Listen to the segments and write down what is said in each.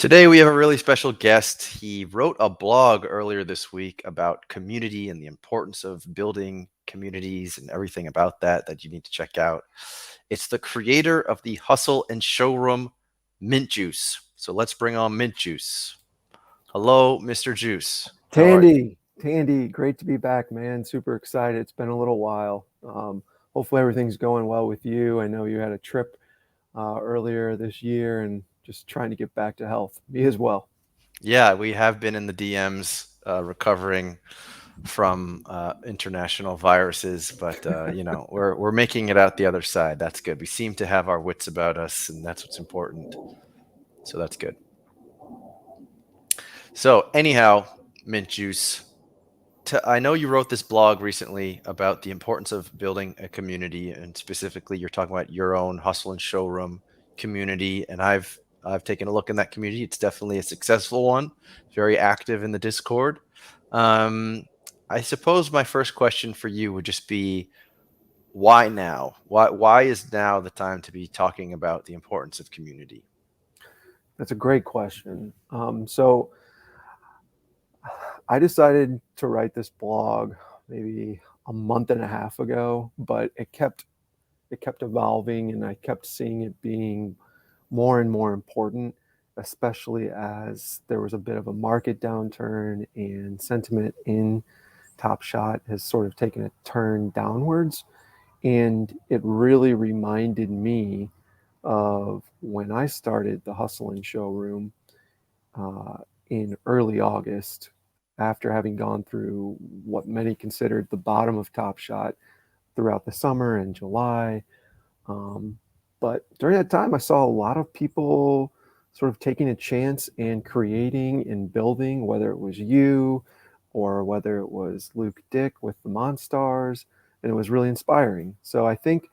Today, we have a really special guest. He wrote a blog earlier this week about community and the importance of building communities and everything about that you need to check out. It's the creator of the Hustle and Showroom Mint Juice. So let's bring on Mint Juice. Hello, Mr. Juice. How are you? Tandy, great to be back, man. Super excited. It's been a little while. Hopefully everything's going well with you. I know you had a trip earlier this year and just trying to get back to health. Me as well. Yeah, we have been in the DMs recovering from international viruses, but we're making it out the other side. That's good. We seem to have our wits about us, and that's what's important. So that's good. So anyhow, Mint Juice, I know you wrote this blog recently about the importance of building a community, and specifically, you're talking about your own hustle and showroom community. And I've taken a look in that community. It's definitely a successful one, very active in the Discord. Um, I suppose my first question for you would just be, why now? Why is now the time to be talking about the importance of community? That's a great question. So I decided to write this blog maybe a month and a half ago, but it kept evolving, and I kept seeing it being more and more important, especially as there was a bit of a market downturn and sentiment in Top Shot has sort of taken a turn downwards. And it really reminded me of when I started the Hustlin Showroom uh, in early August, after having gone through what many considered the bottom of Top Shot throughout the summer and July. Um, but during that time, I saw a lot of people sort of taking a chance and creating and building, whether it was you or whether it was Luke Dick with the Monstars, and it was really inspiring. So I think,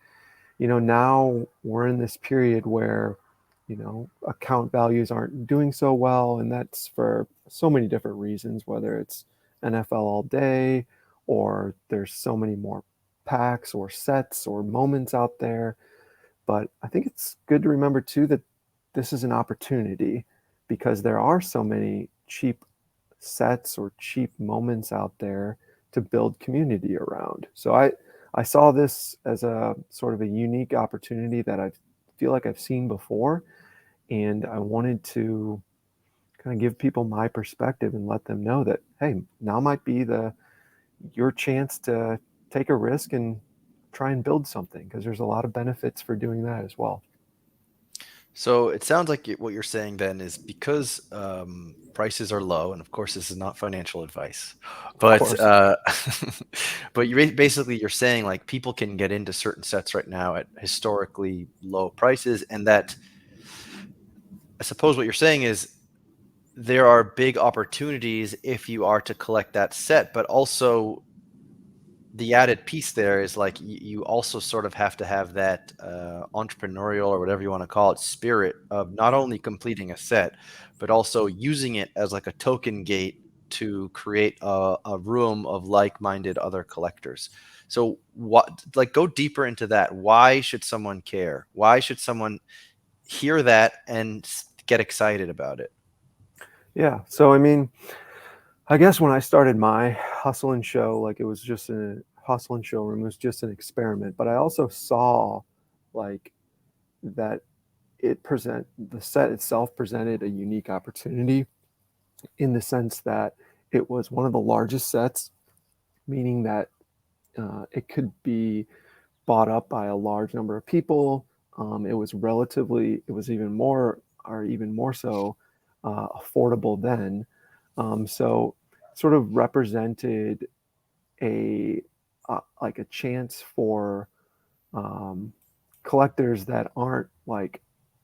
now we're in this period where, account values aren't doing so well, and that's for so many different reasons, whether it's NFL all day or there's so many more packs or sets or moments out there. But I think it's good to remember too that this is an opportunity because there are so many cheap sets or cheap moments out there to build community around. So I saw this as a sort of a unique opportunity that I feel like I've seen before, and I wanted to kind of give people my perspective and let them know that, hey, now might be the your chance to take a risk and try and build something, because there's a lot of benefits for doing that as well. So it sounds like what you're saying then is because prices are low, and of course this is not financial advice, Of but course. but basically you're saying like people can get into certain sets right now at historically low prices, and that I suppose what you're saying is there are big opportunities if you are to collect that set, but also the added piece there is like you also sort of have to have that entrepreneurial or whatever you want to call it spirit of not only completing a set but also using it as like a token gate to create a room of like-minded other collectors. So what, like, go deeper into that. Why should someone care? Why should someone hear that and get excited about it? Yeah. So, I mean, I guess when I started my hustle and show, like it was just a hustle and showroom, it was just an experiment. But I also saw like that the set itself presented a unique opportunity in the sense that it was one of the largest sets, meaning that it could be bought up by a large number of people. It was even more so affordable then. So sort of represented a like a chance for um, collectors that aren't like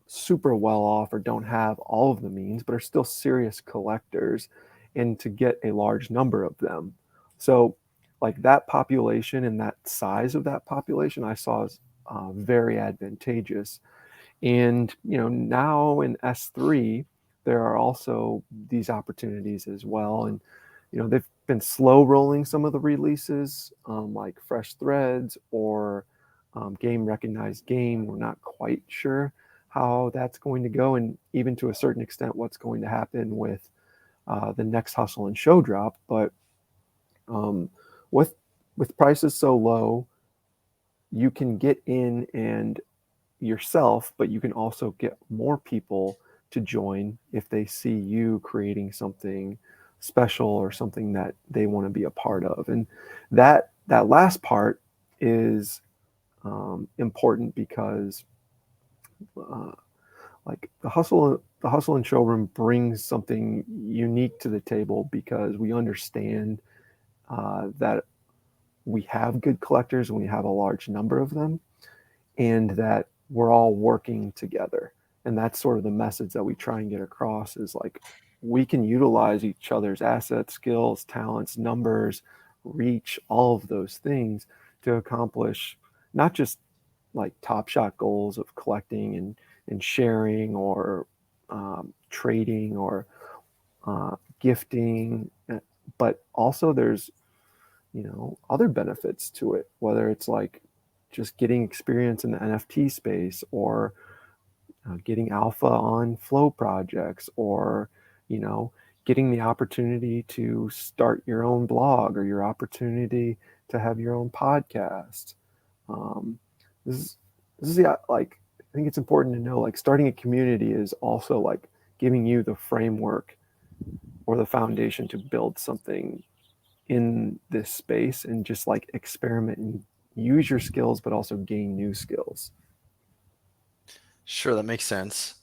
super well off or don't have all of the means, but are still serious collectors, and to get a large number of them. So, like that population and that size of that population, I saw as very advantageous. And now in S3, there are also these opportunities as well. And they've been slow rolling some of the releases, like Fresh Threads or Game Recognized Game. We're not quite sure how that's going to go, and even to a certain extent, what's going to happen with the next hustle and show drop. But um, with prices so low, you can get in and yourself, but you can also get more people to join if they see you creating something special or something that they want to be a part of. And that last part is important because uh, like the hustle and showroom brings something unique to the table because we understand that we have good collectors and we have a large number of them, and that we're all working together. And that's sort of the message that we try and get across is like we can utilize each other's assets, skills, talents, numbers, reach, all of those things to accomplish not just like top shot goals of collecting and sharing or trading or gifting, but also there's other benefits to it, whether it's like just getting experience in the NFT space or getting alpha on flow projects or you know getting the opportunity to start your own blog or your opportunity to have your own podcast. um, this is yeah, like I think it's important to know like starting a community is also like giving you the framework or the foundation to build something in this space and just like experiment and use your skills but also gain new skills. Sure, that makes sense.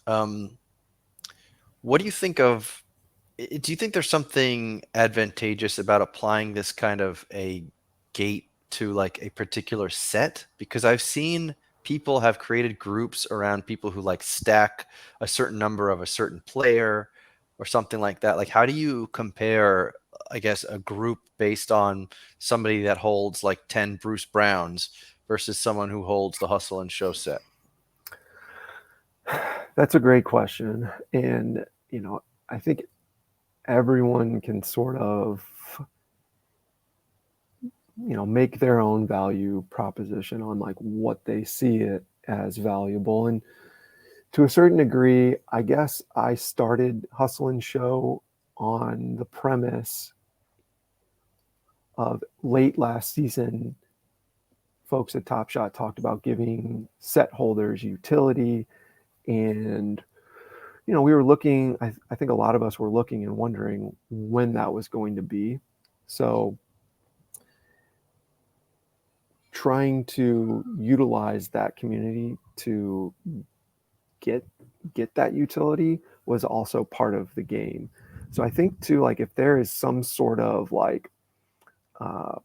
What do you think of do you think there's something advantageous about applying this kind of a gate to like a particular set? Because I've seen people have created groups around people who like stack a certain number of a certain player or something like that. Like, how do you compare, I guess, a group based on somebody that holds like 10 Bruce Browns versus someone who holds the Hustle and Show set? That's a great question. And I think everyone can sort of make their own value proposition on like what they see it as valuable. And to a certain degree, I guess I started Hustle and Show on the premise of late last season, folks at Top Shot talked about giving set holders utility. And we were looking, I think a lot of us were looking and wondering when that was going to be. So trying to utilize that community to get that utility was also part of the game. So I think too, like if there is some sort of like uh,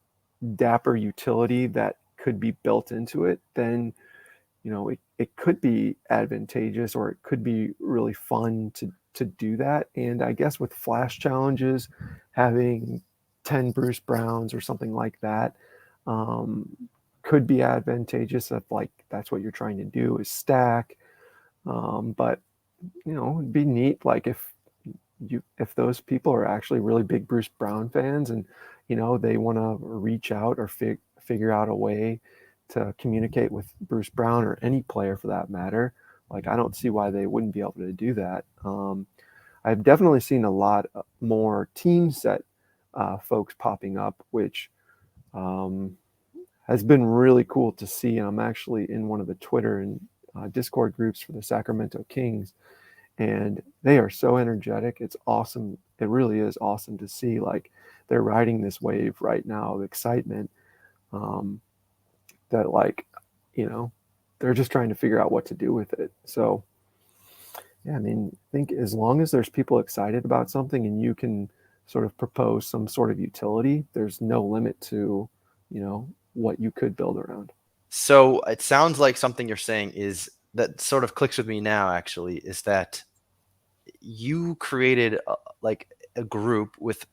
dapper utility that could be built into it, then it could be advantageous or it could be really fun to do that. And I guess with flash challenges, having 10 Bruce Browns or something like that um, could be advantageous if like that's what you're trying to do is stack. But it'd be neat like if those people are actually really big Bruce Brown fans and they want to reach out or figure out a way to communicate with Bruce Brown or any player for that matter. Like I don't see why they wouldn't be able to do that. I've definitely seen a lot more team set folks popping up, which um, has been really cool to see. And I'm actually in one of the Twitter and Discord groups for the Sacramento Kings, and they are so energetic. It's awesome. It really is awesome to see like they're riding this wave right now of excitement. Um, that like they're just trying to figure out what to do with it. So yeah, I mean, I think as long as there's people excited about something and you can sort of propose some sort of utility, there's no limit to what you could build around. So it sounds like something you're saying is that sort of clicks with me now, actually, is that you created like a group with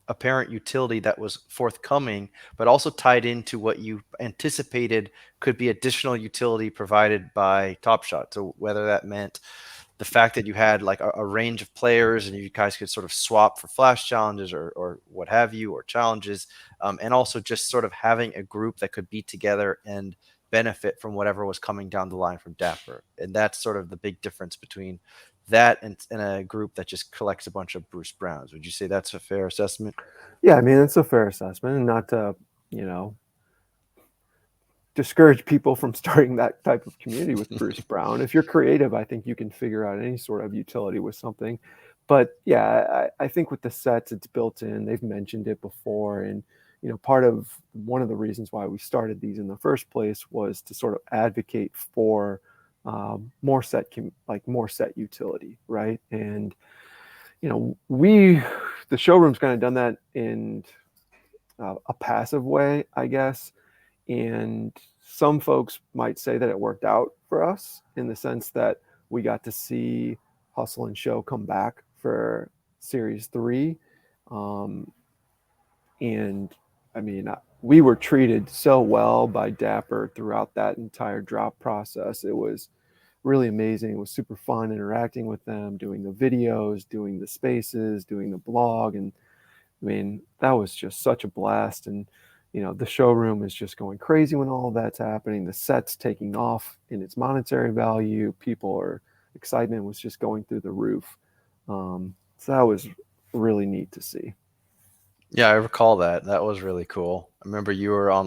apparent utility that was forthcoming, but also tied into what you anticipated could be additional utility provided by Top Shot. So whether that meant the fact that you had like a range of players and you guys could sort of swap for flash challenges or what have you or challenges, and also just sort of having a group that could be together and benefit from whatever was coming down the line from Dapper. And that's sort of the big difference between that and a group that just collects a bunch of Bruce Browns. Would you say that's a fair assessment? Yeah, I mean, it's a fair assessment, and not to, you know, discourage people from starting that type of community with Bruce Brown. If you're creative, I think you can figure out any sort of utility with something. But yeah, I think with the sets, it's built in. They've mentioned it before, and part of one of the reasons why we started these in the first place was to sort of advocate for more set more set utility, right? And the showroom's kind of done that in a passive way, I guess. And some folks might say that it worked out for us in the sense that we got to see Hustle and Show come back for Series 3. And I mean, we were treated so well by Dapper throughout that entire drop process. It was really amazing. It was super fun interacting with them, doing the videos, doing the spaces, doing the blog. And I mean, that was just such a blast. And, the showroom is just going crazy when all of that's happening. The set's taking off in its monetary value. Excitement was just going through the roof. So that was really neat to see. Yeah, I recall that. That was really cool. I remember you were on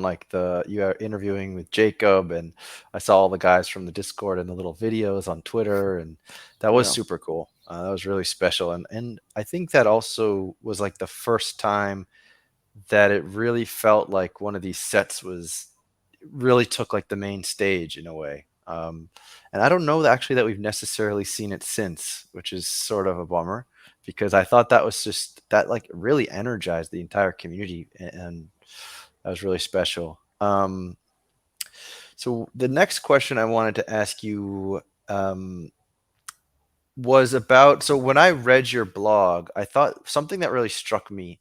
you were interviewing with Jacob, and I saw all the guys from the Discord and the little videos on Twitter, and that was Yeah. super cool. That was really special, and I think that also was like the first time that it really felt like one of these sets was really took like the main stage in a way. And I don't know actually that we've necessarily seen it since, which is sort of a bummer because I thought that was just that like really energized the entire community and that was really special. So the next question I wanted to ask you was about so when I read your blog, I thought something that really struck me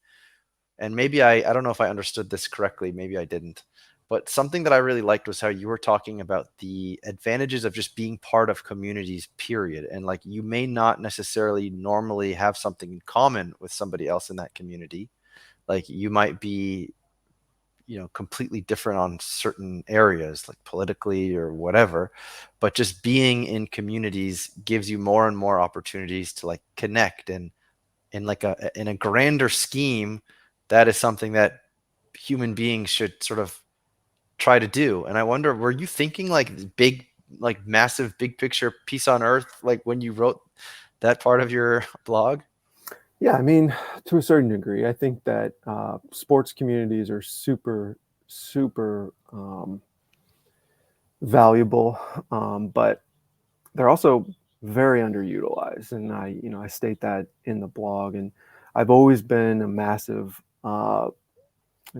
and maybe I don't know if I understood this correctly, maybe I didn't. But something that I really liked was how you were talking about the advantages of just being part of communities, period. And like you may not necessarily normally have something in common with somebody else in that community. Like you might be, completely different on certain areas, like politically or whatever. But just being in communities gives you more and more opportunities to like connect and in a grander scheme, that is something that human beings should sort of try to do. And I wonder, were you thinking like big, like massive, big picture peace on earth, like when you wrote that part of your blog? Yeah, I mean, to a certain degree, I think that sports communities are super, super valuable, but they're also very underutilized, and I state that in the blog. And I've always been a massive,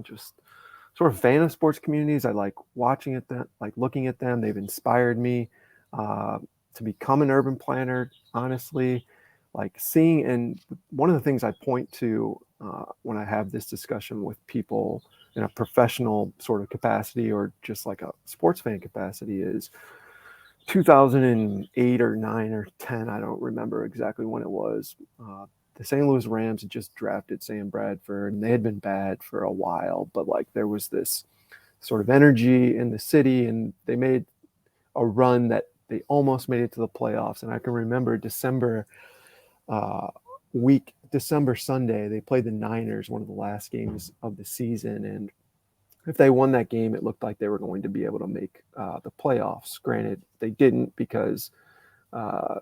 just sort of fan of sports communities. I like watching at them, like looking at them. They've inspired me uh, to become an urban planner. Honestly, like seeing, and one of the things I point to when I have this discussion with people in a professional sort of capacity or just like a sports fan capacity is 2008 or 9 or 10. I don't remember exactly when it was. The St. Louis Rams had just drafted Sam Bradford, and they had been bad for a while, but like there was this sort of energy in the city, and they made a run that they almost made it to the playoffs. And I can remember uh, December Sunday, they played the Niners, one of the last games of the season, and if they won that game, it looked like they were going to be able to make the playoffs. Granted, they didn't because uh,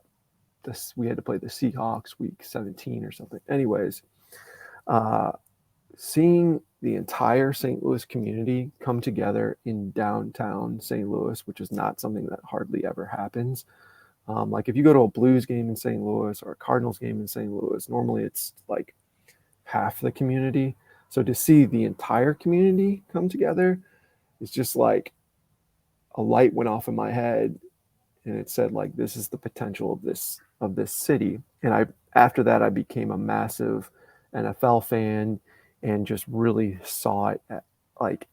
we had to play the Seahawks week 17 or something. Anyways, uh, seeing the entire St. Louis community come together in downtown St. Louis, which is not something that hardly ever happens. Like if you go to a Blues game in St. Louis or a Cardinals game in St. Louis, normally it's like half the community. So to see the entire community come together is just like a light went off in my head, and it said like this is the potential of this city. And I after that I became a massive NFL fan and just really saw it at, like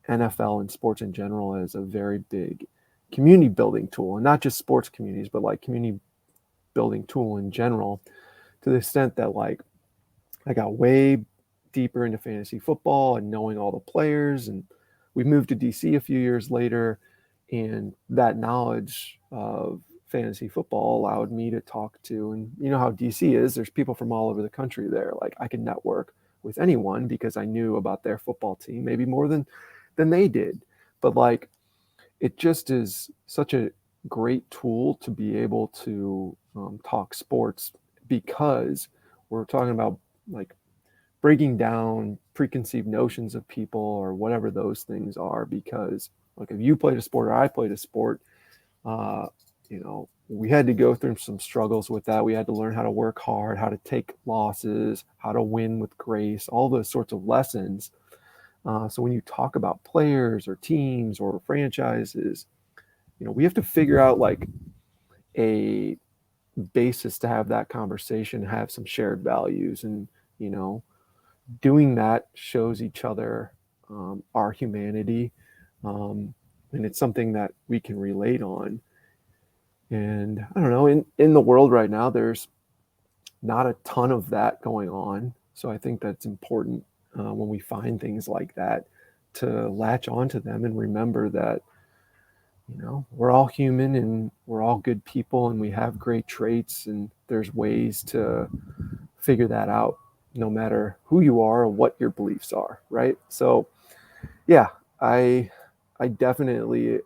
NFL and sports in general as a very big community building tool, and not just sports communities but like community building tool in general, to the extent that like I got way deeper into fantasy football and knowing all the players. And we moved to DC a few years later, And that knowledge of fantasy football allowed me to talk to, and you know how DC is, there's people from all over the country there. Like I could network with anyone because I knew about their football team, maybe more than they did. But like it just is such a great tool to be able to talk sports, because we're talking about like breaking down preconceived notions of people or whatever those things are. Because like if you played a sport or I played a sport, uh, we had to go through some struggles with that. We had to learn how to work hard, how to take losses, how to win with grace, all those sorts of lessons. So when you talk about players or teams or franchises, we have to figure out like a basis to have that conversation, have some shared values, and you know, doing that shows each other our humanity, and it's something that we can relate on. And I don't know, in the world right now, there's not a ton of that going on. So I think that's important when we find things like that to latch onto them and remember that we're all human and we're all good people and we have great traits, and there's ways to figure that out no matter who you are or what your beliefs are, right? So yeah, I definitely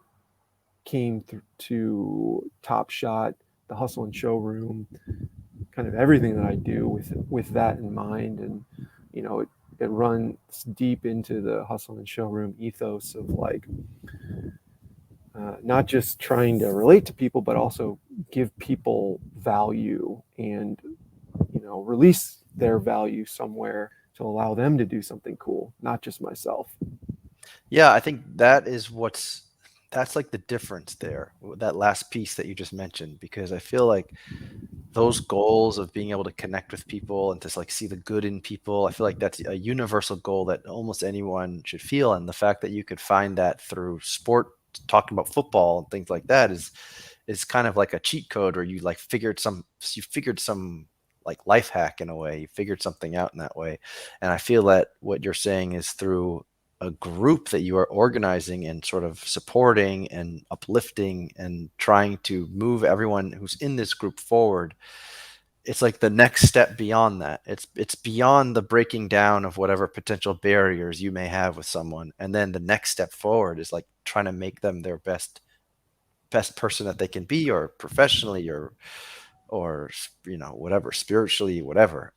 came to Top Shot, the Hustle and Showroom, kind of everything that I do with that in mind. And it runs deep into the Hustle and Showroom ethos of like not just trying to relate to people, but also give people value and release their value somewhere to allow them to do something cool, not just myself. Yeah, I think that's like the difference there, that last piece that you just mentioned, because I feel like those goals of being able to connect with people and to like see the good in people, I feel like that's a universal goal that almost anyone should feel. And the fact that you could find that through sport, talking about football and things like that, is kind of like a cheat code, or you figured some like life hack in a way. You figured something out in that way. And I feel that what you're saying is through a group that you are organizing and sort of supporting and uplifting and trying to move everyone who's in this group forward. It's like the next step beyond that. It's beyond the breaking down of whatever potential barriers you may have with someone, and then the next step forward is like trying to make them their best person that they can be, or professionally, or whatever, spiritually, whatever.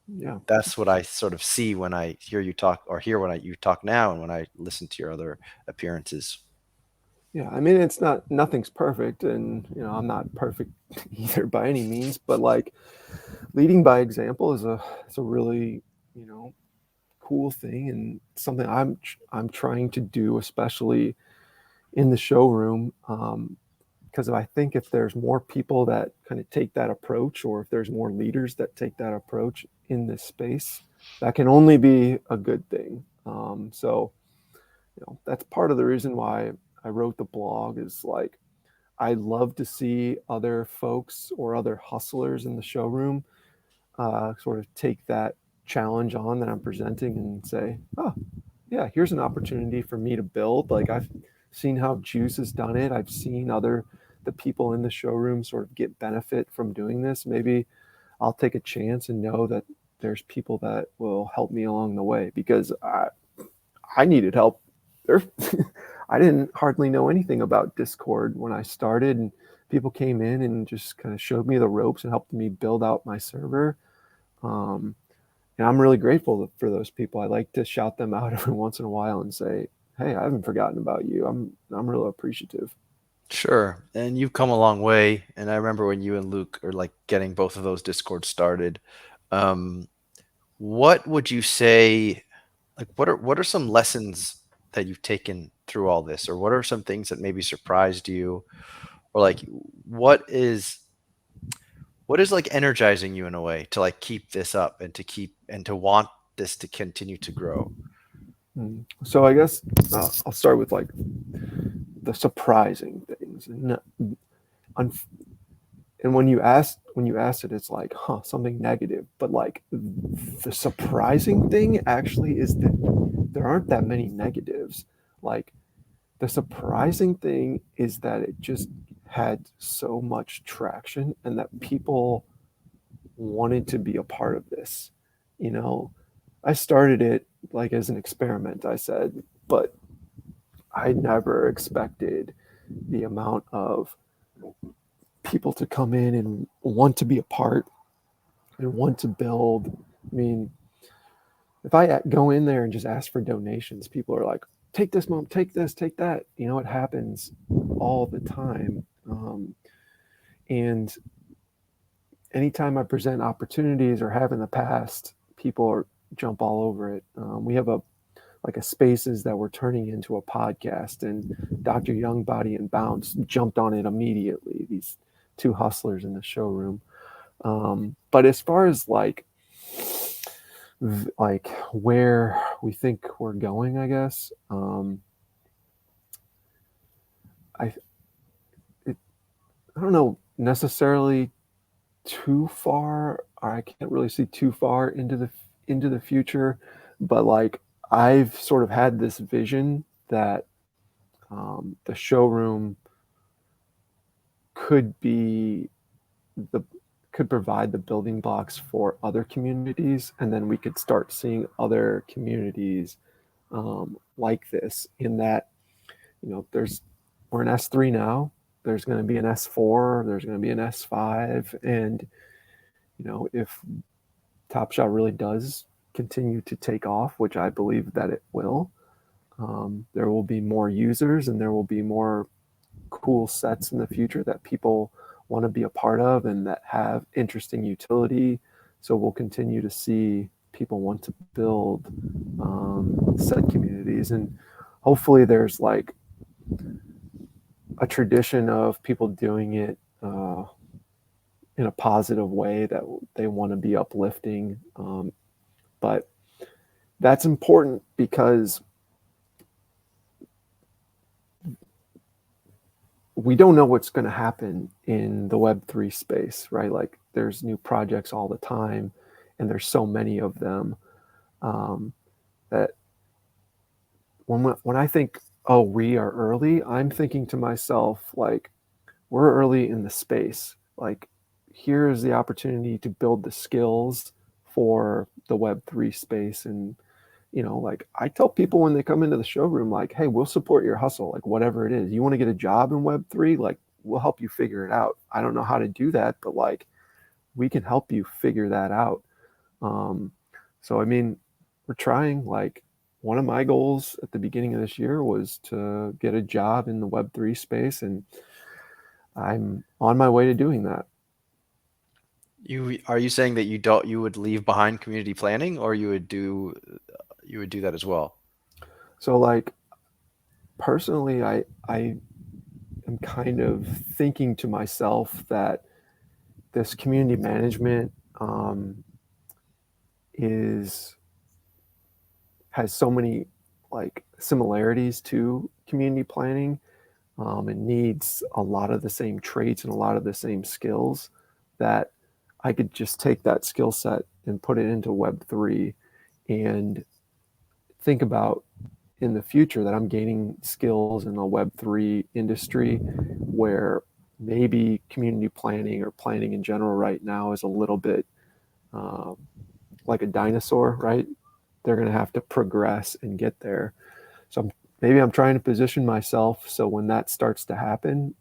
Yeah. That's what I sort of see when I hear you talk, or hear when you talk now, and when I listen to your other appearances. Yeah, I mean, nothing's perfect, and I'm not perfect either by any means, but like leading by example is a really you know cool thing, and something I'm trying to do, especially in the showroom. Because I think if there's more people that kind of take that approach, or if there's more leaders that take that approach in this space, that can only be a good thing. So that's part of the reason why I wrote the blog, is like I love to see other folks or other hustlers in the showroom sort of take that challenge on that I'm presenting and say, oh, yeah, here's an opportunity for me to build. Like I've seen how Juice has done it. I've seen the people in the showroom sort of get benefit from doing this. Maybe I'll take a chance and know that there's people that will help me along the way, because I needed help. There, I didn't hardly know anything about Discord when I started, and people came in and just kind of showed me the ropes and helped me build out my server. Um, and I'm really grateful for those people. I like to shout them out every once in a while and say, "Hey, I haven't forgotten about you. I'm really appreciative." Sure. And you've come a long way. And I remember when you and Luke are like getting both of those Discords started. Um, what would you say, like what are some lessons that you've taken through all this? Or what are some things that maybe surprised you? Or like what is what is like energizing you in a way to like keep this up, and to want this to continue to grow? So I guess I'll start with like the surprising things. And when you asked it, it's like, huh, something negative. But like the surprising thing actually is that there aren't that many negatives. Like the surprising thing is that it just had so much traction and that people wanted to be a part of this. You know, I started it like as an experiment, I said, but I never expected the amount of people to come in and want to be a part and want to build. I mean, if I go in there and just ask for donations, people are like, take this, mom, take this, take that. You know, it happens all the time. And anytime I present opportunities or have in the past, people are jump all over it. We have a like a spaces that we're turning into a podcast, and Dr. Youngbody and Bounce jumped on it immediately. These two hustlers in the showroom. But as far as like where we think we're going, I guess I it, I don't know necessarily too far, or I can't really see too far into the future, but like I've sort of had this vision that the showroom could be the could provide the building blocks for other communities, and then we could start seeing other communities like this. In that, you know, we're in S3 now. There's going to be an S4. There's going to be an S5, and you know, if Top Shot really does continue to take off, which I believe that it will, there will be more users and there will be more cool sets in the future that people want to be a part of and that have interesting utility. So we'll continue to see people want to build set communities, and hopefully there's like a tradition of people doing it in a positive way, that they want to be uplifting. But that's important because we don't know what's going to happen in the Web3 space, right? Like there's new projects all the time, and there's so many of them that when I think, oh, we are early, I'm thinking to myself, like, we're early in the space. Like, here is the opportunity to build the skills for the Web3 space. And, you know, like I tell people when they come into the showroom, like, hey, we'll support your hustle, like whatever it is. You want to get a job in Web3, like we'll help you figure it out. I don't know how to do that, but like we can help you figure that out. So, I mean, we're trying. Like one of my goals at the beginning of this year was to get a job in the Web3 space, and I'm on my way to doing that. Are you saying that you would leave behind community planning, or you would do that as well? So like personally, I am kind of thinking to myself that this community management is has so many like similarities to community planning. It needs a lot of the same traits and a lot of the same skills, that I could just take that skill set and put it into Web3 and think about in the future that I'm gaining skills in the Web3 industry, where maybe community planning or planning in general right now is a little bit um, like a dinosaur, right? They're going to have to progress and get there. So maybe I'm trying to position myself so when that starts to happen,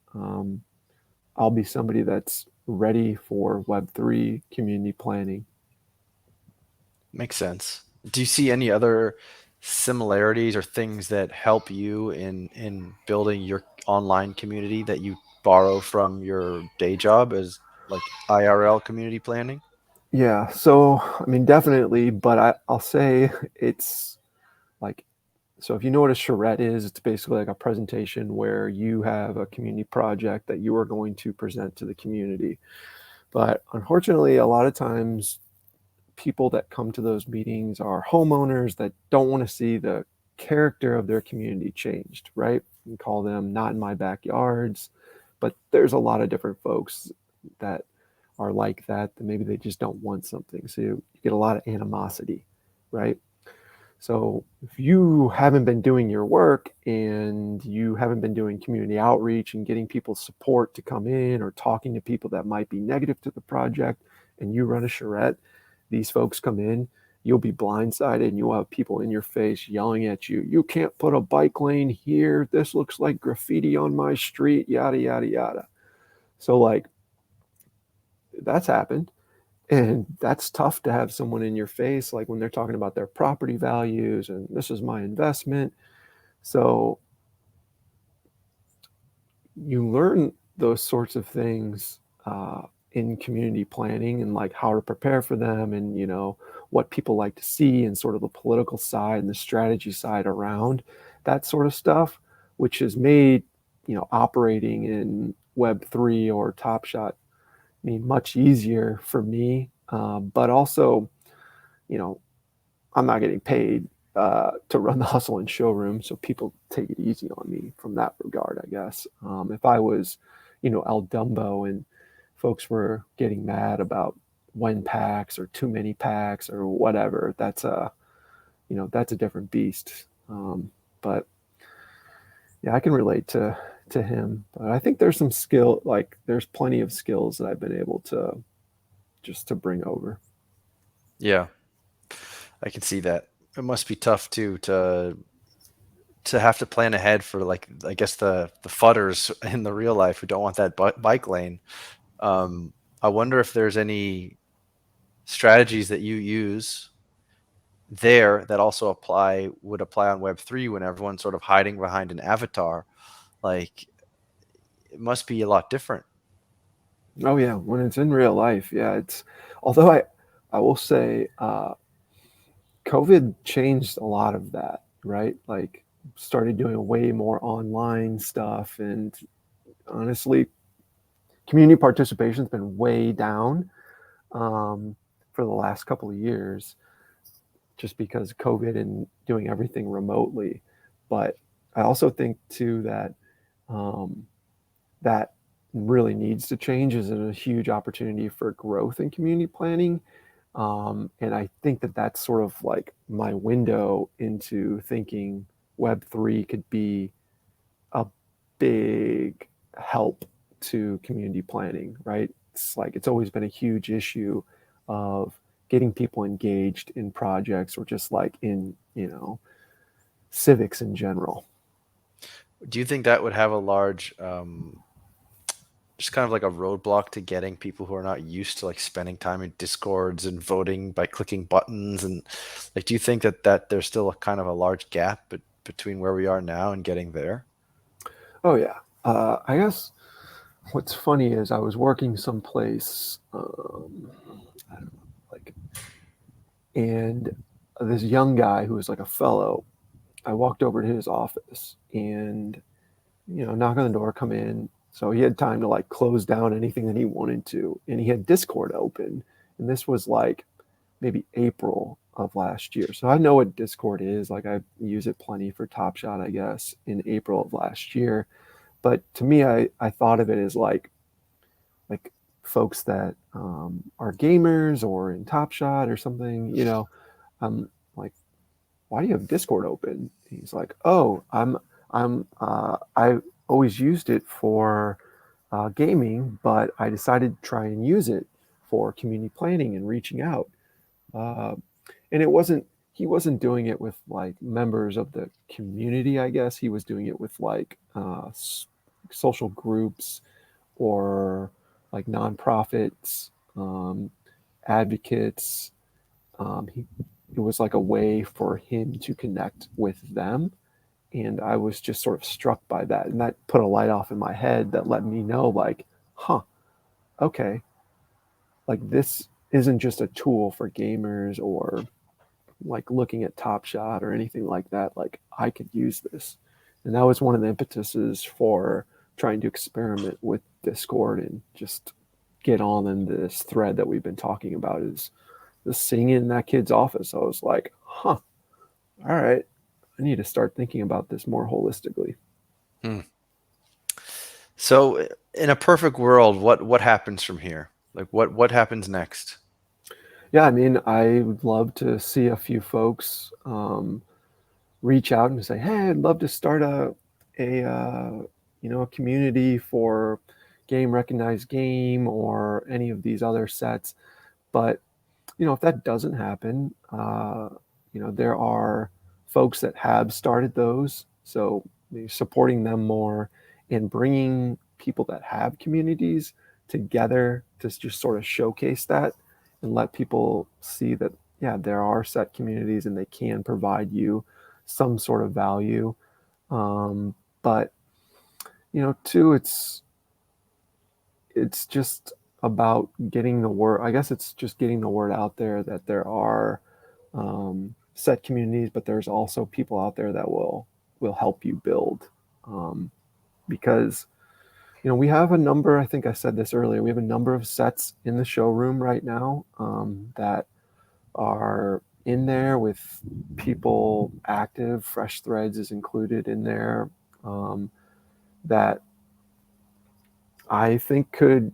I'll be somebody that's ready for Web3 community planning. Makes sense. Do you see any other similarities or things that help you in building your online community that you borrow from your day job as like IRL community planning? Yeah, so I mean, definitely, but I'll say it's like, so if you know what a charrette is, it's basically like a presentation where you have a community project that you are going to present to the community. But unfortunately, a lot of times people that come to those meetings are homeowners that don't want to see the character of their community changed, right? We call them not in my backyards, but there's a lot of different folks that are like that maybe they just don't want something. So you get a lot of animosity, right? So if you haven't been doing your work and you haven't been doing community outreach and getting people's support to come in or talking to people that might be negative to the project, and you run a charrette, these folks come in, you'll be blindsided and you'll have people in your face yelling at you, you can't put a bike lane here, this looks like graffiti on my street, yada, yada, yada. So like that's happened. And that's tough to have someone in your face, like when they're talking about their property values and this is my investment. So you learn those sorts of things in community planning and like how to prepare for them and, you know, what people like to see and sort of the political side and the strategy side around that sort of stuff, which has made, you know, operating in Web3 or Top Shot mean much easier for me. But also, you know, I'm not getting paid to run the Hustlin Showroom, so people take it easy on me from that regard, I guess. If I was, you know, El Dumbo and folks were getting mad about when packs or too many packs or whatever, that's a, you know, that's a different beast. But yeah, I can relate to him. But I think there's some skill, like there's plenty of skills that I've been able to just to bring over. Yeah, I can see that. It must be tough too to have to plan ahead for, like, I guess the fudders in the real life who don't want that bike lane. I wonder if there's any strategies that you use there that also would apply on Web3 when everyone's sort of hiding behind an avatar. Like, it must be a lot different. Oh yeah, when it's in real life, yeah, it's although I will say COVID changed a lot of that, right? Like started doing way more online stuff and honestly, community participation's been way down for the last couple of years just because of COVID and doing everything remotely. But I also think too that um, that really needs to change is a huge opportunity for growth in community planning. And I think that that's sort of like my window into thinking Web3 could be a big help to community planning, right? It's like it's always been a huge issue of getting people engaged in projects or just like in, you know, civics in general. Do you think that would have a large, just kind of like a roadblock to getting people who are not used to like spending time in discords and voting by clicking buttons? And like, do you think that there's still a kind of a large gap between where we are now and getting there? Oh yeah. I guess what's funny is I was working someplace, I don't know, like, and this young guy who was like a fellow, I walked over to his office and, you know, knock on the door, come in. So he had time to like close down anything that he wanted to. And he had Discord open. And this was like maybe April of last year. So I know what Discord is. Like I use it plenty for Top Shot, I guess, in April of last year. But to me, I thought of it as like folks that are gamers or in Top Shot or something, you know, like, why do you have Discord open? He's like, oh, I always used it for gaming, but I decided to try and use it for community planning and reaching out. Uh, and he wasn't doing it with like members of the community, I guess. He was doing it with like social groups or like nonprofits, advocates. He it was like a way for him to connect with them, and I was just sort of struck by that, and that put a light off in my head that let me know, like, huh, okay, like this isn't just a tool for gamers or like looking at Top Shot or anything like that. Like I could use this, and that was one of the impetuses for trying to experiment with Discord and just get on in this thread that we've been talking about is just seeing it in that kid's office. I was like, huh, all right, I need to start thinking about this more holistically. Hmm. So in a perfect world, what happens from here? Like, what happens next? Yeah, I mean, I would love to see a few folks reach out and say, "Hey, I'd love to start a community for game recognized game or any of these other sets." But if that doesn't happen, there are folks that have started those, so maybe supporting them more and bringing people that have communities together to just sort of showcase that and let people see that, yeah, there are set communities and they can provide you some sort of value. But too, it's just about getting the word. I guess it's just getting the word out there that there are set communities, but there's also people out there that will help you build. Because we have a number. I think I said this earlier. We have a number of sets in the showroom right now that are in there with people active. Fresh Threads is included in there. That I think could,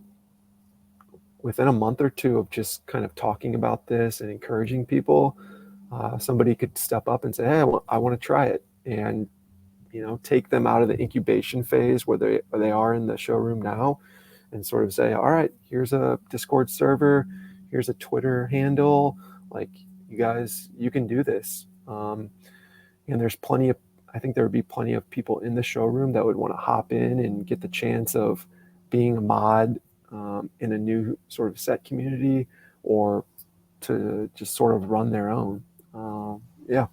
within a month or two of just kind of talking about this and encouraging people, somebody could step up and say, "Hey, I want to try it," and take them out of the incubation phase where they are in the showroom now, and sort of say, "All right, here's a Discord server, here's a Twitter handle, like you guys, you can do this." And there's plenty of, I think there would be plenty of people in the showroom that would want to hop in and get the chance of being a mod in a new sort of set community, or to just sort of run their own. Yeah.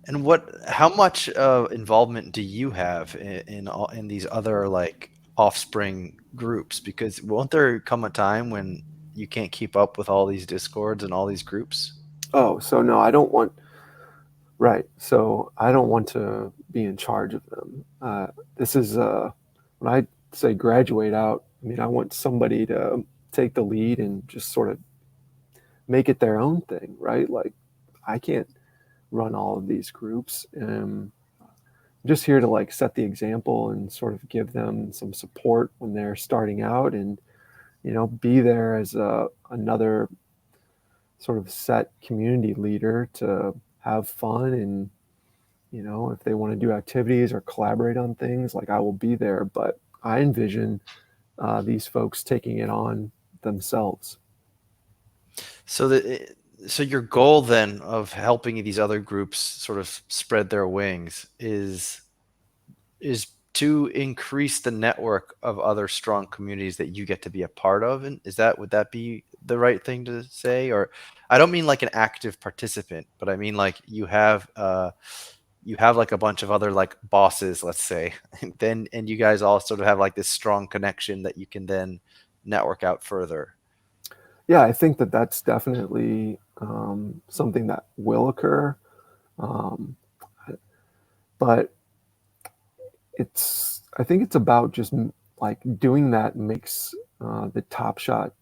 And how much involvement do you have in these other like offspring groups? Because won't there come a time when you can't keep up with all these discords and all these groups? Oh, so no, I don't want. Right. So I don't want to be in charge of them. This is when I say graduate out. I mean, I want somebody to take the lead and just sort of make it their own thing, right? Like, I can't run all of these groups. I'm just here to like set the example and sort of give them some support when they're starting out, and be there as another sort of set community leader to have fun. And if they want to do activities or collaborate on things, like, I will be there. But I envision these folks taking it on themselves. So so your goal then of helping these other groups sort of spread their wings is to increase the network of other strong communities that you get to be a part of. And would that be the right thing to say? Or I don't mean like an active participant, but I mean like you have like a bunch of other like bosses, let's say, and you guys all sort of have like this strong connection that you can then network out further. Yeah, I think that that's definitely something that will occur. Um, but I think it's about just like doing that makes the Top Shot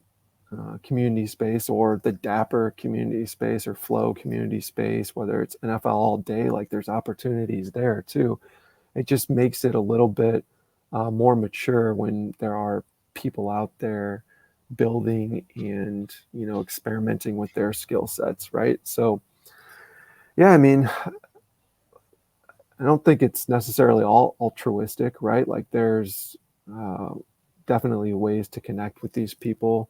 community space, or the Dapper community space, or Flow community space, whether it's NFL all day, like, there's opportunities there too. It just makes it a little bit more mature when there are people out there building and experimenting with their skill sets, right? So yeah, I mean, I don't think it's necessarily all altruistic, right? Like, there's uh, definitely ways to connect with these people,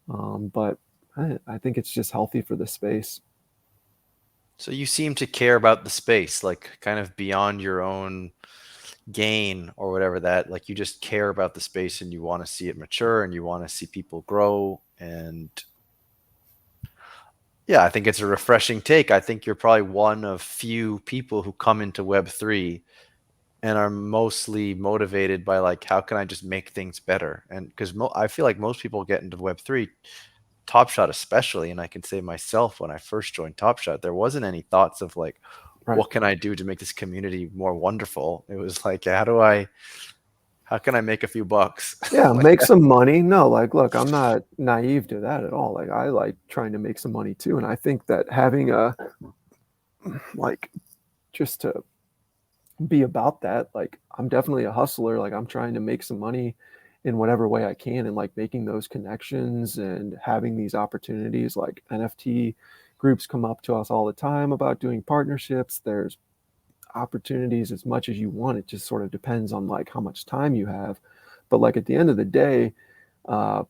but I think it's just healthy for the space. So you seem to care about the space, like kind of beyond your own gain or whatever, that like you just care about the space and you want to see it mature and you want to see people grow. And yeah, I think it's a refreshing take. I think you're probably one of few people who come into Web3 and are mostly motivated by like, how can I just make things better? And because I feel like most people get into Web3, Top Shot especially, and I can say myself, when I first joined Top Shot, there wasn't any thoughts of like, Right. what can I do to make this community more wonderful? It was like, how can I make a few bucks? Yeah, Like, make some money. No, like, look, I'm not naive to that at all. Like, I like trying to make some money too, and I think that having a, like, just to be about that, like, I'm definitely a hustler. Like, I'm trying to make some money, in whatever way I can, and like making those connections and having these opportunities. Like NFT groups come up to us all the time about doing partnerships. There's opportunities as much as you want. It just sort of depends on like how much time you have. But like at the end of the day, uh,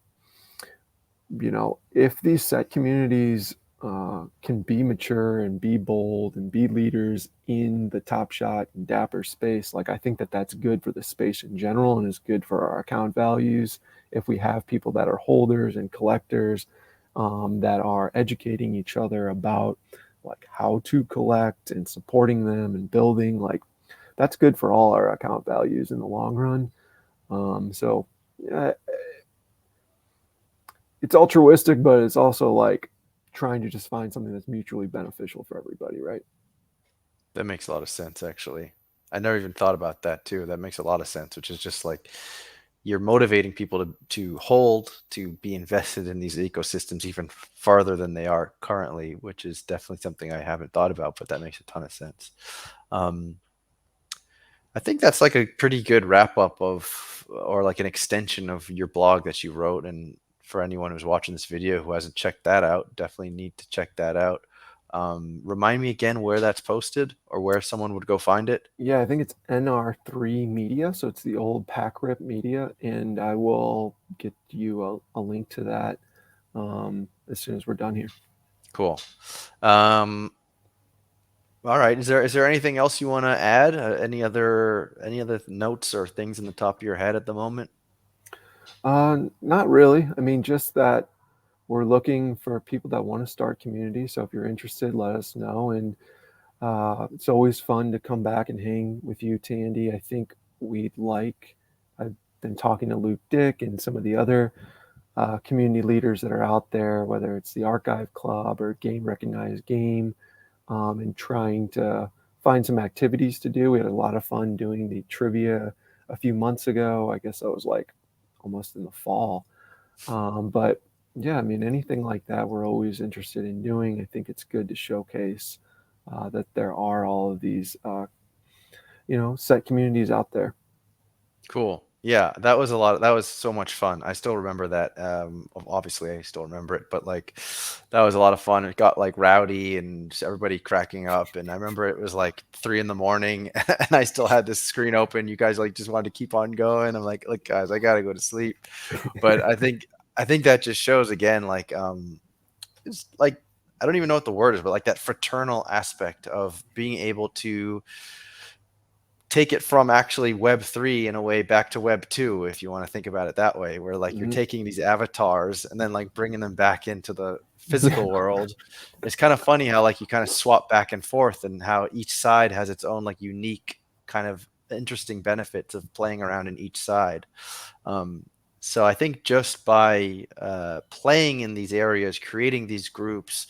if these set communities can be mature and be bold and be leaders in the Top Shot and Dapper space, like I think that that's good for the space in general and is good for our account values. If we have people that are holders and collectors that are educating each other about like how to collect and supporting them and building, like that's good for all our account values in the long run. So yeah, it's altruistic, but it's also like trying to just find something that's mutually beneficial for everybody, right? That makes a lot of sense, actually. I never even thought about that too. That makes a lot of sense, which is just like you're motivating people to hold, to be invested in these ecosystems even farther than they are currently, which is definitely something I haven't thought about, but that makes a ton of sense. Um, I think that's like a pretty good wrap up of, or like an extension of your blog that you wrote. And for anyone who's watching this video who hasn't checked that out, definitely need to check that out. Remind me again where that's posted or where someone would go find it. Yeah, I think it's NR3 Media, so it's the old PackRip Media, and I will get you a link to that as soon as we're done here. Cool. Um, all right. Is there anything else you want to add? Any other notes or things in the top of your head at the moment? Not really. I mean, just that we're looking for people that want to start communities. So if you're interested, let us know. And it's always fun to come back and hang with you, Tandy. I think we'd like. I've been talking to Luke Dick and some of the other community leaders that are out there, whether it's the Archive Club or Game Recognized Game, and trying to find some activities to do. We had a lot of fun doing the trivia a few months ago. I guess that was like almost in the fall. But yeah, I mean, anything like that, we're always interested in doing. I think it's good to showcase that there are all of these, set communities out there. Cool. Yeah, that was a lot. That was so much fun. I still remember that. Obviously, I still remember it, but like, that was a lot of fun. It got like rowdy and just everybody cracking up. And I remember it was like 3 in the morning, and I still had this screen open. You guys like just wanted to keep on going. I'm like guys, I gotta go to sleep. But I think that just shows again, like, it's like I don't even know what the word is, but like that fraternal aspect of being able to take it from actually Web3 in a way back to Web2, if you want to think about it that way, where like you're Mhm. taking these avatars and then like bringing them back into the physical world. It's kind of funny how like you kind of swap back and forth and how each side has its own like unique kind of interesting benefits of playing around in each side. Um, so I think just by playing in these areas, creating these groups,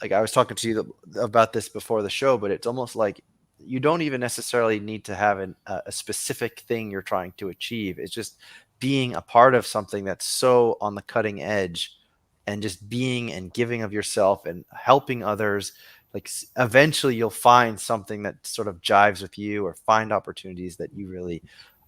like I was talking to you about this before the show, but it's almost like you don't even necessarily need to have a specific thing you're trying to achieve. It's just being a part of something that's so on the cutting edge and just being and giving of yourself and helping others. Like eventually you'll find something that sort of jives with you or find opportunities that you really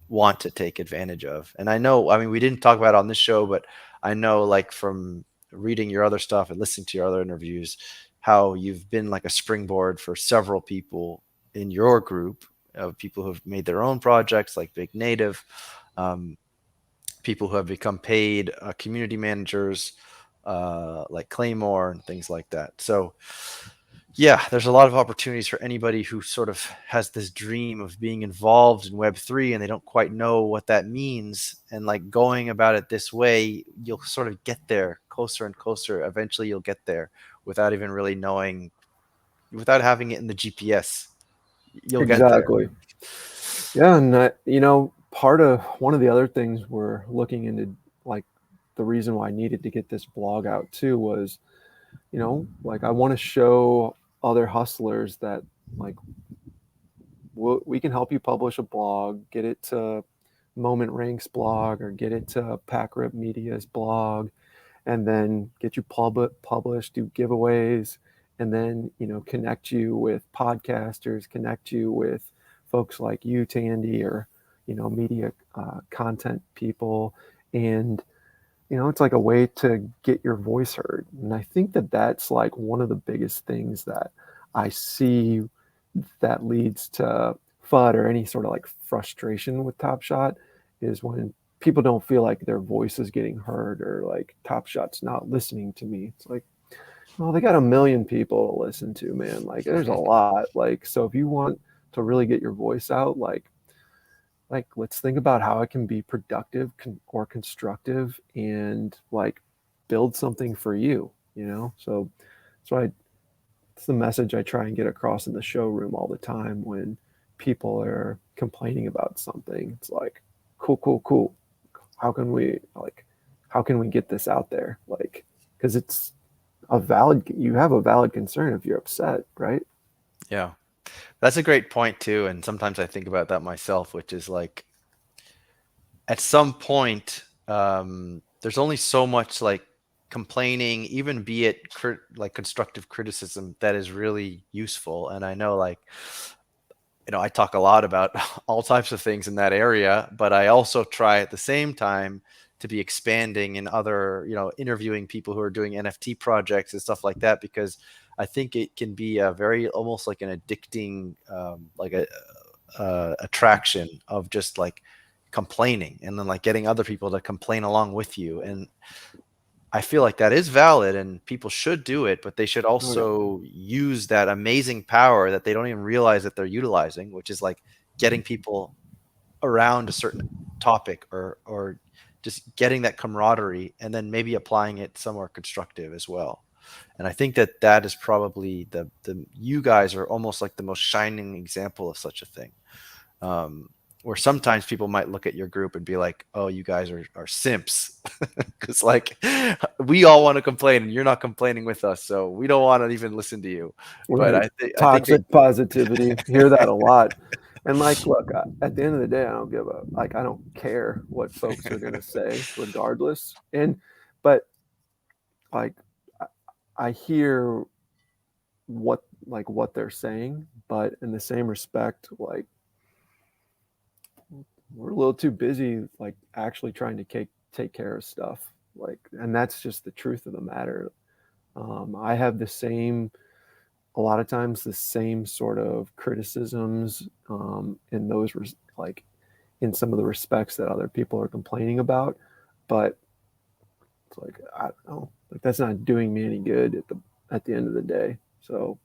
want to take advantage of. And I know, I mean, we didn't talk about it on this show, but I know like from reading your other stuff and listening to your other interviews, how you've been like a springboard for several people in your group of people who have made their own projects like Big Native, um, people who have become paid community managers like Claymore and things like that. So yeah, there's a lot of opportunities for anybody who sort of has this dream of being involved in Web3 and they don't quite know what that means. And like going about it this way, you'll sort of get there closer and closer. Eventually, you'll get there without even really knowing, without having it in the GPS. You'll get there. Exactly. Yeah, and part of one of the other things we're looking into, like the reason why I needed to get this blog out too was, like I want to show other hustlers that like we can help you publish a blog, get it to Moment Ranks blog or get it to PackRip Media's blog, and then get you published, do giveaways, and then connect you with podcasters, connect you with folks like you, Tandy, or media content people, and it's like a way to get your voice heard. And I think that that's like one of the biggest things that I see that leads to FUD or any sort of like frustration with Top Shot, is when people don't feel like their voice is getting heard, or like Top Shot's not listening to me. It's like, well, they got a million people to listen to, man. Like there's a lot. Like, so if you want to really get your voice out, like let's think about how it can be productive or constructive, and like build something for you. So that's why it's the message I try and get across in the showroom all the time when people are complaining about something. It's like, cool, cool, cool. How can we get this out there? Like, because you have a valid concern if you're upset, right? Yeah. That's a great point too. And sometimes I think about that myself, which is like at some point, there's only so much like complaining, even be it like constructive criticism, that is really useful. And I know like, I talk a lot about all types of things in that area, but I also try at the same time to be expanding in other, interviewing people who are doing NFT projects and stuff like that, because I think it can be a very almost like an addicting, like a attraction of just like complaining and then like getting other people to complain along with you. And I feel like that is valid and people should do it, but they should Oh yeah. also use that amazing power that they don't even realize that they're utilizing, which is like getting people around a certain topic, or just getting that camaraderie and then maybe applying it somewhere constructive as well. And I think that that is probably the you guys are almost like the most shining example of such a thing. Um, where sometimes people might look at your group and be like, "Oh, you guys are simps," because like we all want to complain and you're not complaining with us, so we don't want to even listen to you. But Right. I think that Toxic positivity. Hear that a lot. And like, look, at the end of the day, I don't care what folks are going to say regardless. But like, I I hear what they're saying, but in the same respect, like we're a little too busy, like actually trying to take care of stuff. Like, and that's just the truth of the matter. I have a lot of times the same sort of criticisms in like in some of the respects that other people are complaining about, but it's like I don't know, like that's not doing me any good at the end of the day. So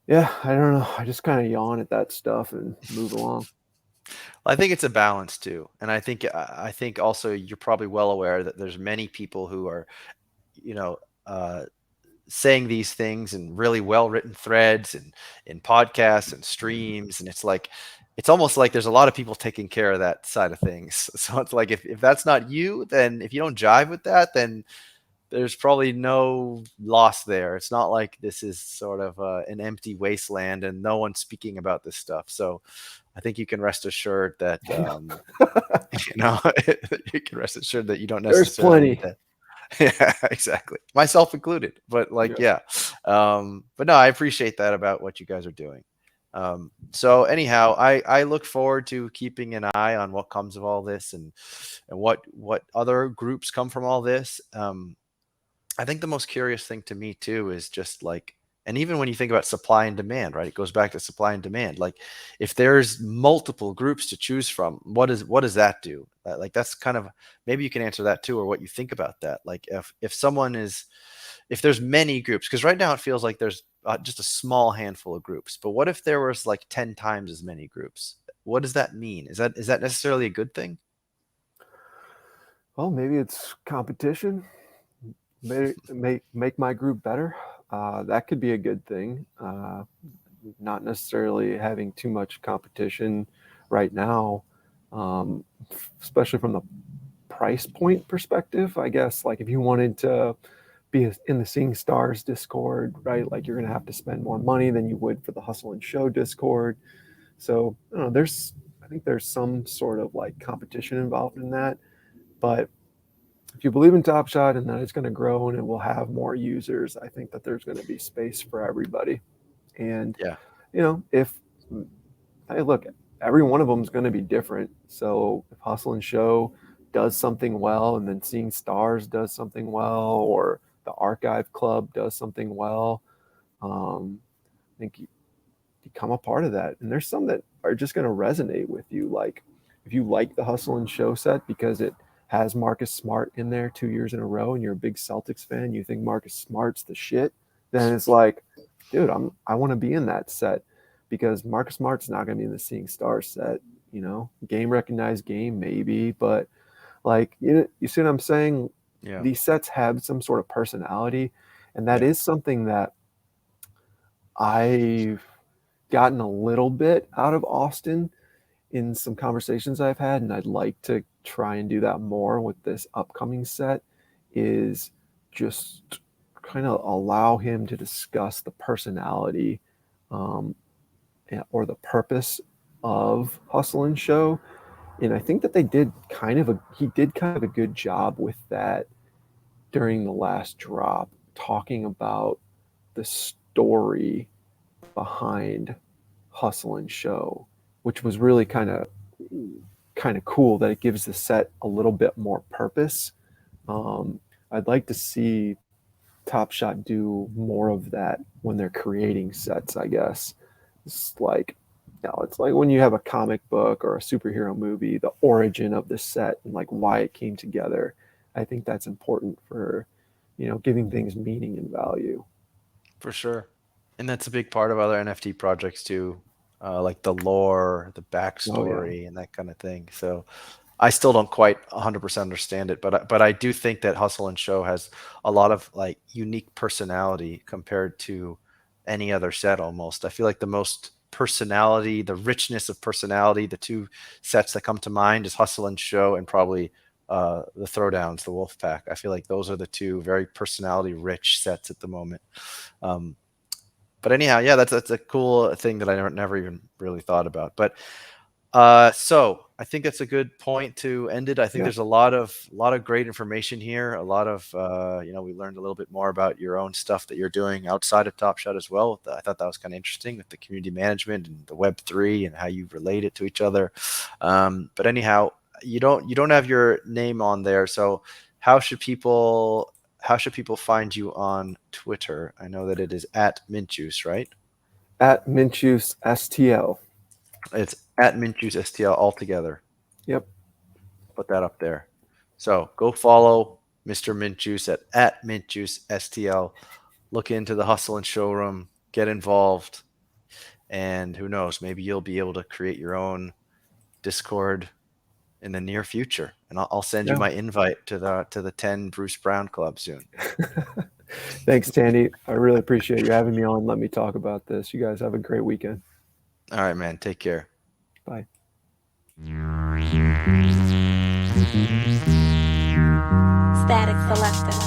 yeah, I don't know. I just kind of yawn at that stuff and move along. I think it's a balance too, and I think also you're probably well aware that there's many people who are, you know, uh, saying these things in really well written threads and in podcasts and streams, and it's almost like there's a lot of people taking care of that side of things. So it's like if that's not you, then if you don't jive with that, then there's probably no loss there. It's not like this is sort of an empty wasteland and no one's speaking about this stuff. So I think you can rest assured that you know you can rest assured that you don't There's necessarily need plenty. to. Yeah, exactly. Myself included. But like, Yeah. yeah. But no, I appreciate that about what you guys are doing. So anyhow, I look forward to keeping an eye on what comes of all this, and what other groups come from all this. I think the most curious thing to me too is just like, and even when you think about supply and demand, right? It goes back to supply and demand. Like, if there's multiple groups to choose from, what does that do? Like, that's kind of, maybe you can answer that too, or what you think about that. Like, if there's many groups, because right now it feels like there's just a small handful of groups. But what if there was like 10 times as many groups? What does that mean? Is that necessarily a good thing? Well, maybe it's competition. Make my group better. That could be a good thing. Not necessarily having too much competition right now, um, especially from the price point perspective. I guess like if you wanted to be in the Seeing Stars Discord, right? Like you're going to have to spend more money than you would for the Hustle and Show Discord. So I don't know, I think there's some sort of like competition involved in that. But if you believe in Top Shot and that it's going to grow and it will have more users, I think that there's going to be space for everybody. And Yeah. if hey, look, every one of them is going to be different. So if Hustle and Show does something well, and then Seeing Stars does something well, or the Archive Club does something well, I think you become a part of that. And there's some that are just going to resonate with you. Like if you like the Hustle and Show set because it has Marcus Smart in there 2 years in a row, and you're a big Celtics fan, you think Marcus Smart's the shit, then it's like, dude, I want to be in that set because Marcus Smart's not going to be in the Seeing Stars set. Game recognized game maybe, but like you see what I'm saying? Yeah. These sets have some sort of personality, and that Yeah. is something that I've gotten a little bit out of Austin in some conversations I've had, and I'd like to try and do that more with this upcoming set, is just kind of allow him to discuss the personality, um, or the purpose of Hustle and Show. And I think that he did kind of a good job with that during the last drop, talking about the story behind Hustle and Show, which was really kind of cool that it gives the set a little bit more purpose. Um, I'd like to see Top Shot do more of that when they're creating sets, I guess. It's like, it's like when you have a comic book or a superhero movie, the origin of the set and like why it came together. I think that's important for, giving things meaning and value. For sure. And that's a big part of other NFT projects too, like the lore, the Oh yeah. backstory, and that kind of thing. So I still don't quite 100% understand it, but I do think that Hustle and Show has a lot of like unique personality compared to any other set almost. I feel like the most personality, the richness of personality, the two sets that come to mind is Hustle and Show and probably the Throwdowns, the Wolf Pack. I feel like those are the two very personality rich sets at the moment. Um, but anyhow, yeah, that's a cool thing that I never even really thought about. But so I think that's a good point to end it. I think Yeah. there's a lot of great information here. A lot of we learned a little bit more about your own stuff that you're doing outside of Top Shot as well. I thought that was kind of interesting with the community management and the Web3 and how you relate it to each other. But anyhow, you don't have your name on there, so how should people how should people find you on Twitter? I know that it is at MintJuice, right? At MintJuiceSTL. It's at MintJuiceSTL altogether. Yep. Put that up there. So go follow Mr. Mint Juice at Mint Juice STL. Look into the Hustle and Showroom, get involved, and who knows, maybe you'll be able to create your own Discord in the near future. And I'll send you Yeah. my invite to the 10 Bruce Brown Club soon. Thanks, Tandy. I really appreciate you having me on. Let me talk about this. You guys have a great weekend. All right, man. Take care. Bye. Static Selector.